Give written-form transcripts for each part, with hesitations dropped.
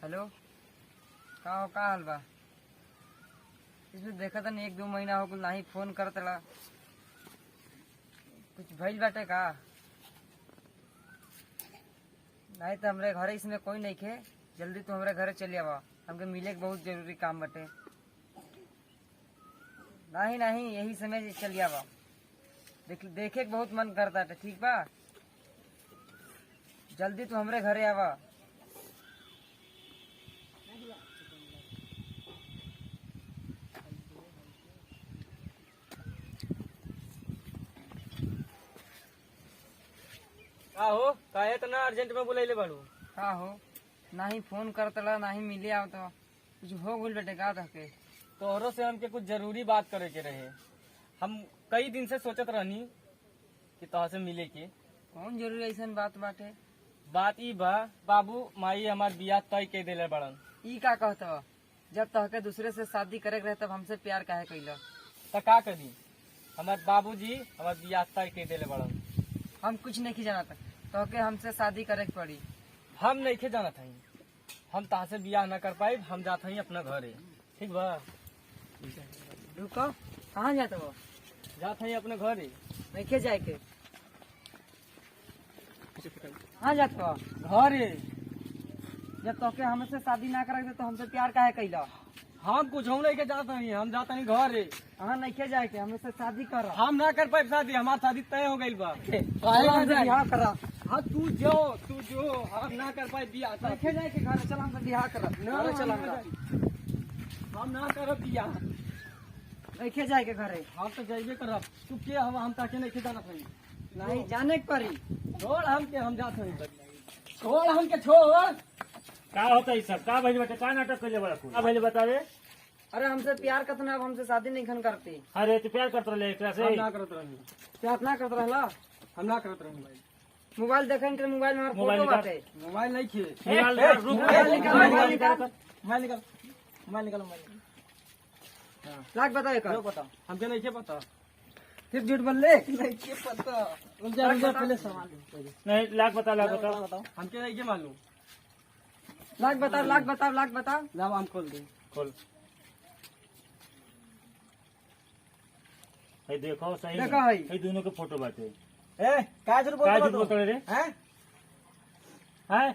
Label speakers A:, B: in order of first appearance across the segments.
A: Hello, का हाल बा? इसमें देखा था 1-2 महीना हो गया नाही फोन करतला। कुछ भइल बाटे का? नहीं तो हमरे घरे इसमें कोई नहीं खे। जल्दी तू हमरे घरे चली आवा, हमके मिले के बहुत जरूरी काम बाटे। नहीं नहीं, यही समय चली आवा। देखे के बहुत मन करता है। ठीक बा, जल्दी तू हमरे घरे आवा।
B: का हो काहे इतना अर्जेंट में बुलाइले बाड़ू?
A: का हो, नाही फोन करतला नाही मिले आव तो कुछ हो गइल बेटे का तहके?
B: तोहरो से हमके कुछ जरूरी बात करे के रहे। हम कई दिन से सोचत रहनी कि तोहर से मिले के।
A: कौन जरूरी ऐसा बात बाटे?
B: बात ई बा, बाबू माई हमार बियाह तय के देले बड़न।
A: ई का कहत? जब तहके दूसरे से शादी करे के रहे तब हमसे प्यार काहे कैला?
B: त का करी, हमार बाबूजी हमार बियाह तय के देले बड़न।
A: हम कुछ नहीं जानत, तहके हमसे शादी करे के पड़ी।
B: हम नहीं के जानत हई, हम तहाँ से बियाह न कर पाई। हम जात हई अपना घरे। ठीक बा,
A: रुको, कहाँ जात हो?
B: जात हई अपने घरे।
A: नहीं जाए के? कहाँ जात हो?
B: घरे
A: जब तहके हमसे शादी ना करे तो हमसे प्यार काहे कैला?
B: हम कुछ नहीं के जात हई, हम जात हई घरे।
A: कहाँ नहीं जाए के? हमसे शादी कर।
B: हम ना कर पाए शादी, हमार शादी तय हो गई बा।
A: बिहार करा।
B: हाँ तू जो हम ना कर पाए बियाह।
A: नहीं जाए के घर, चल हमसे बिहार कर।
B: हम ना करब बियाह।
A: नहीं जाए के घरे?
B: हम तो जाइबे करब। तू के हम ताके नहीं जाना हई।
A: नहीं जाने के पड़ी।
B: छोड़ हमके, हम जात हई। छोड़ हमके, छोड़।
C: का होता है सब? का भइल बाटे? का नाटक कइले बड़ा कुल? का भइल बतावे?
A: अरे हमसे प्यार करते अब हमसे शादी नहीं खन करते।
C: अरे तू प्यार करत रहे एकरा से?
B: हम ना करत रहनी।
A: प्यार ना करते रहला?
B: हम ना करत रहनी भाई।
A: मोबाइल देखें के मोबाइल में हमारा
C: मोबाइल
A: फोटो
C: निकाल।
A: बाटे।
B: मोबाइल नहीं खे।
C: मोबाइल
B: ए,
C: रुक,
B: मोबाइल निकाल, मोबाइल निकाल।
A: निकाल।
B: मोबाइल निकाल, मोबाइल निकाल, मोबाइल निकाल।
A: लाख बताए
B: लो
A: कर।
B: पता, हमके नहीं के पता।
A: फिर झूठ बोल ले।
B: नहीं के पता। रुक जा पहले सवाल दे।
C: नहीं, लाख बता
B: बताओ, हमके नहीं के मालूम।
A: लाख बताओ, लाख बताओ, लाख बताओ।
B: लाओ हम खोल दे।
C: खोल। ये देखो सही
A: देखो हई।
C: ये दोनों के फोटो बाटे।
B: ए, का झूठ
C: का झूठ बोलता रे?
B: हैं?
C: हैं?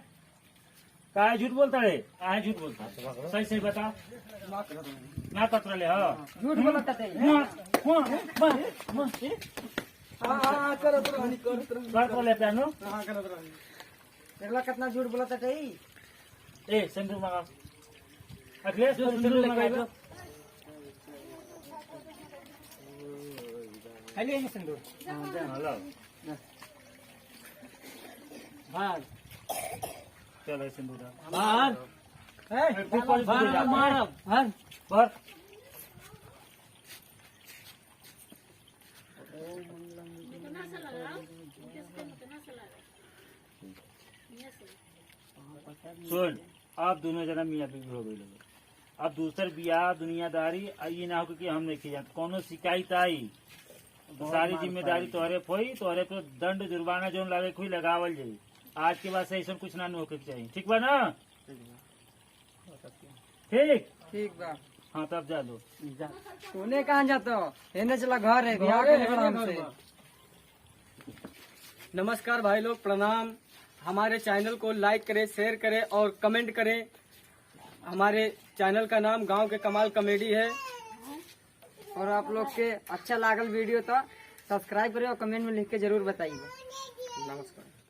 C: का झूठ बोलता रे? का झूठ बोलता? सही सही बता।
B: ना करत रहनी।
C: ना करत रहे हो?
A: झूठ बोलता थे।
B: हाँ, करत रहनी, करत रहनी।
C: करत रहे प्यानो?
B: हाँ, करत रहनी।
A: देखला कितना झूठ बोलता थे।
C: ए सिंदूर मंगा। अखिलेश सिंदूर मंगा।
B: खाली है सिंदूर।
C: हेलो,
B: भाग।
C: चलो सिंदूर
B: भाग। ए,
C: तू कौन
B: भाग,
C: सिंदूर
B: मारब। भाग।
C: पर सुन, आप दोनों जना मियाँ बीवी हो गई। अब दूसर बियाह दुनियादारी ये ना हो कि हम नहीं किया। कोनो शिकायत आई तो सारी जिम्मेदारी तोहरे पोई, तोहरे पे दंड जुर्माना जो लागे कोई लगावल जाई। आज के बाद से ऐसा कुछ ना होके चाहिए। ठीक बा ना? ठीक
A: ठीक बा।
C: हाँ तब जा लो।
A: तूने कहाँ जाता हो? एने चला घर है, बिहार के लेकर हमसे।
B: नमस्कार भाई लोग, प्रणाम। हमारे चैनल को लाइक करें, शेयर करें और कमेंट करें। हमारे चैनल का नाम गांव के कमाल कॉमेडी है।
A: और आप लोग के अच्छा लागल वीडियो तो सब्सक्राइब करें और कमेंट में लिख के जरूर बताइए।
B: नमस्कार।